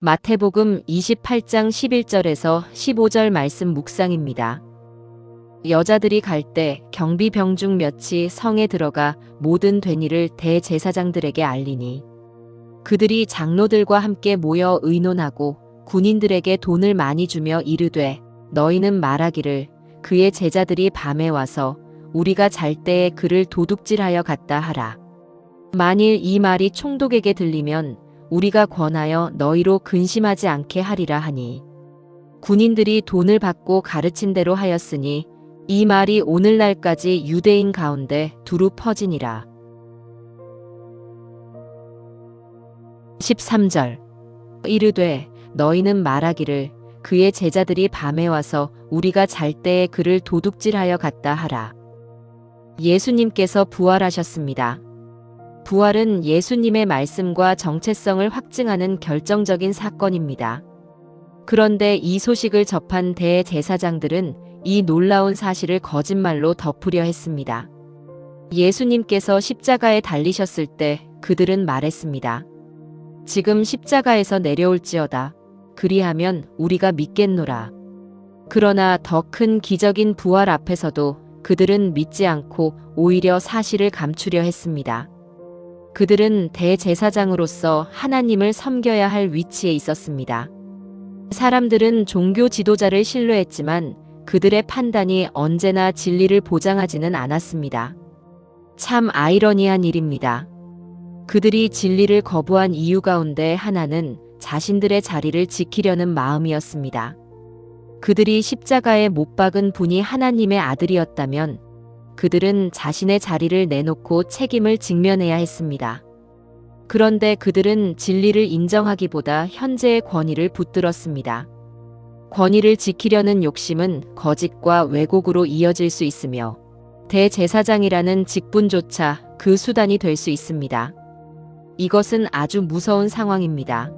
마태복음 28장 11절에서 15절 말씀 묵상입니다. 여자들이 갈 때 경비병 중 몇이 성에 들어가 모든 된 일을 대제사장들에게 알리니 그들이 장로들과 함께 모여 의논하고 군인들에게 돈을 많이 주며 이르되 너희는 말하기를 그의 제자들이 밤에 와서 우리가 잘 때에 그를 도둑질하여 갔다 하라. 만일 이 말이 총독에게 들리면 우리가 권하여 너희로 근심하지 않게 하리라 하니 군인들이 돈을 받고 가르친 대로 하였으니 이 말이 오늘날까지 유대인 가운데 두루 퍼지니라. 13절 이르되 너희는 말하기를 그의 제자들이 밤에 와서 우리가 잘 때에 그를 도둑질하여 갔다 하라. 예수님께서 부활하셨습니다. 부활은 예수님의 말씀과 정체성을 확증하는 결정적인 사건입니다. 그런데 이 소식을 접한 대제사장들은 이 놀라운 사실을 거짓말로 덮으려 했습니다. 예수님께서 십자가에 달리셨을 때 그들은 말했습니다. 지금 십자가에서 내려올지어다. 그리하면 우리가 믿겠노라. 그러나 더 큰 기적인 부활 앞에서도 그들은 믿지 않고 오히려 사실을 감추려 했습니다. 그들은 대제사장으로서 하나님을 섬겨야 할 위치에 있었습니다. 사람들은 종교 지도자를 신뢰했지만 그들의 판단이 언제나 진리를 보장하지는 않았습니다. 참 아이러니한 일입니다. 그들이 진리를 거부한 이유 가운데 하나는 자신들의 자리를 지키려는 마음이었습니다. 그들이 십자가에 못 박은 분이 하나님의 아들이었다면 그들은 자신의 자리를 내놓고 책임을 직면해야 했습니다. 그런데 그들은 진리를 인정하기보다 현재의 권위를 붙들었습니다. 권위를 지키려는 욕심은 거짓과 왜곡으로 이어질 수 있으며 대제사장이라는 직분조차 그 수단이 될 수 있습니다. 이것은 아주 무서운 상황입니다.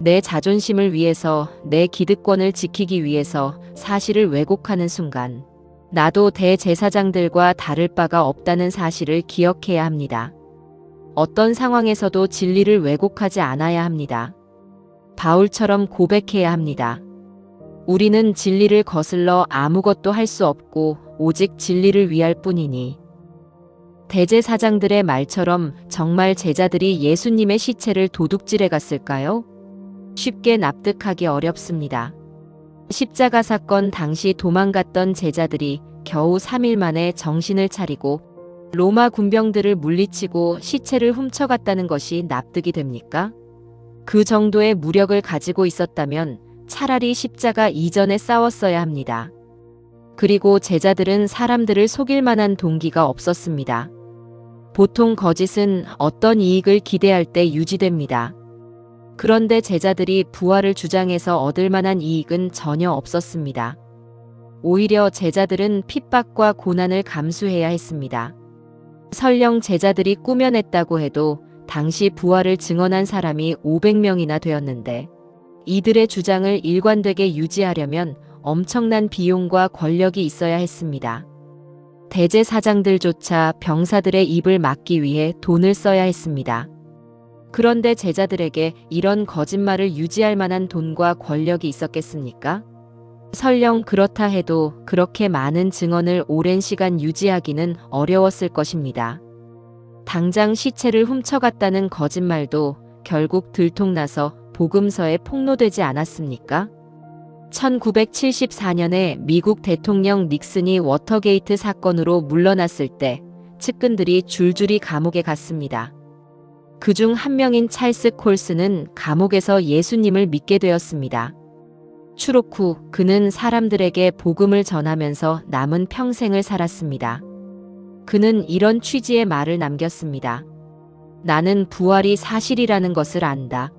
내 자존심을 위해서, 내 기득권을 지키기 위해서 사실을 왜곡하는 순간 나도 대제사장들과 다를 바가 없다는 사실을 기억해야 합니다. 어떤 상황에서도 진리를 왜곡하지 않아야 합니다. 바울처럼 고백해야 합니다. 우리는 진리를 거슬러 아무것도 할 수 없고 오직 진리를 위할 뿐이니. 대제사장들의 말처럼 정말 제자들이 예수님의 시체를 도둑질해 갔을까요? 쉽게 납득하기 어렵습니다. 십자가 사건 당시 도망갔던 제자들이 겨우 3일 만에 정신을 차리고 로마 군병들을 물리치고 시체를 훔쳐갔다는 것이 납득이 됩니까? 그 정도의 무력을 가지고 있었다면 차라리 십자가 이전에 싸웠어야 합니다. 그리고 제자들은 사람들을 속일 만한 동기가 없었습니다. 보통 거짓은 어떤 이익을 기대할 때 유지됩니다. 그런데 제자들이 부활을 주장해서 얻을 만한 이익은 전혀 없었습니다. 오히려 제자들은 핍박과 고난을 감수해야 했습니다. 설령 제자들이 꾸며냈다고 해도 당시 부활을 증언한 사람이 500명이나 되었는데 이들의 주장을 일관되게 유지하려면 엄청난 비용과 권력이 있어야 했습니다. 대제사장들조차 병사들의 입을 막기 위해 돈을 써야 했습니다. 그런데 제자들에게 이런 거짓말을 유지할 만한 돈과 권력이 있었겠습니까? 설령 그렇다 해도 그렇게 많은 증언을 오랜 시간 유지하기는 어려웠을 것입니다. 당장 시체를 훔쳐갔다는 거짓말도 결국 들통나서 복음서에 폭로되지 않았습니까? 1974년에 미국 대통령 닉슨이 워터게이트 사건으로 물러났을 때 측근들이 줄줄이 감옥에 갔습니다. 그중 한 명인 찰스 콜스는 감옥에서 예수님을 믿게 되었습니다. 추록 후 그는 사람들에게 복음을 전하면서 남은 평생을 살았습니다. 그는 이런 취지의 말을 남겼습니다. 나는 부활이 사실이라는 것을 안다.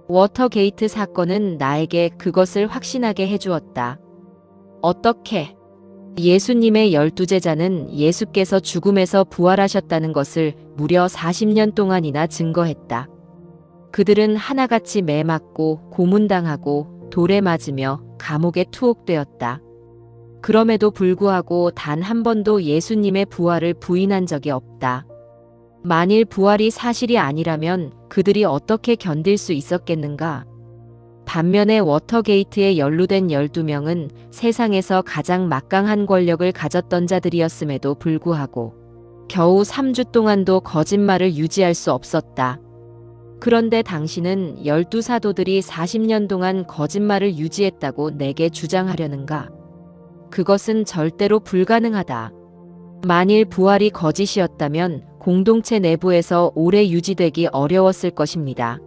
워터게이트 사건은 나에게 그것을 확신하게 해주었다. 어떻게? 예수님의 12제자는 예수께서 죽음에서 부활하셨다는 것을 무려 40년 동안이나 증거했다. 그들은 하나같이 매맞고 고문당하고 돌에 맞으며 감옥에 투옥되었다. 그럼에도 불구하고 단 한 번도 예수님의 부활을 부인한 적이 없다. 만일 부활이 사실이 아니라면 그들이 어떻게 견딜 수 있었겠는가? 반면에 워터게이트에 연루된 12명은 세상에서 가장 막강한 권력을 가졌던 자들이었음에도 불구하고 겨우 3주 동안도 거짓말을 유지할 수 없었다. 그런데 당신은 12사도들이 40년 동안 거짓말을 유지했다고 내게 주장하려는가? 그것은 절대로 불가능하다. 만일 부활이 거짓이었다면 공동체 내부에서 오래 유지되기 어려웠을 것입니다.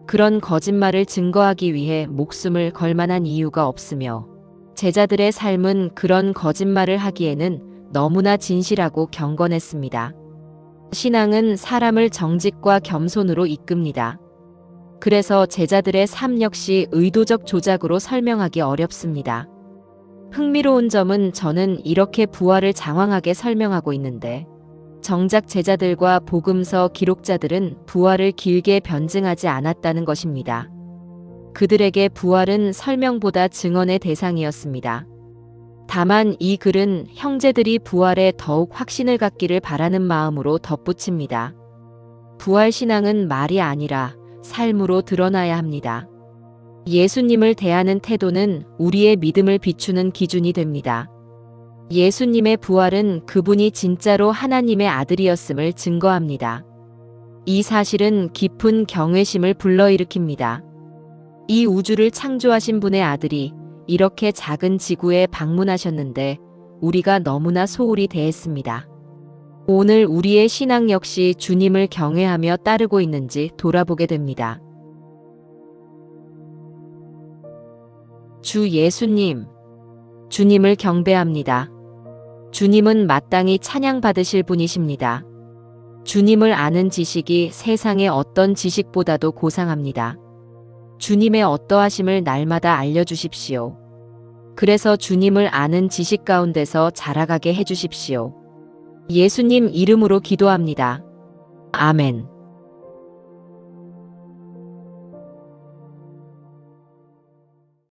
그런 거짓말을 증거하기 위해 목숨을 걸 만한 이유가 없으며 제자들의 삶은 그런 거짓말을 하기에는 너무나 진실하고 경건했습니다. 신앙은 사람을 정직과 겸손으로 이끕니다. 그래서 제자들의 삶 역시 의도적 조작으로 설명하기 어렵습니다. 흥미로운 점은 저는 이렇게 부활을 장황하게 설명하고 있는데 정작 제자들과 복음서 기록자들은 부활을 길게 변증하지 않았다는 것입니다. 그들에게 부활은 설명보다 증언의 대상이었습니다. 다만 이 글은 형제들이 부활에 더욱 확신을 갖기를 바라는 마음으로 덧붙입니다. 부활 신앙은 말이 아니라 삶으로 드러나야 합니다. 예수님을 대하는 태도는 우리의 믿음을 비추는 기준이 됩니다. 예수님의 부활은 그분이 진짜로 하나님의 아들이었음을 증거합니다. 이 사실은 깊은 경외심을 불러일으킵니다. 이 우주를 창조하신 분의 아들이 이렇게 작은 지구에 방문하셨는데 우리가 너무나 소홀히 대했습니다. 오늘 우리의 신앙 역시 주님을 경외하며 따르고 있는지 돌아보게 됩니다. 주 예수님, 주님을 경배합니다. 주님은 마땅히 찬양받으실 분이십니다. 주님을 아는 지식이 세상의 어떤 지식보다도 고상합니다. 주님의 어떠하심을 날마다 알려주십시오. 그래서 주님을 아는 지식 가운데서 자라가게 해주십시오. 예수님 이름으로 기도합니다. 아멘.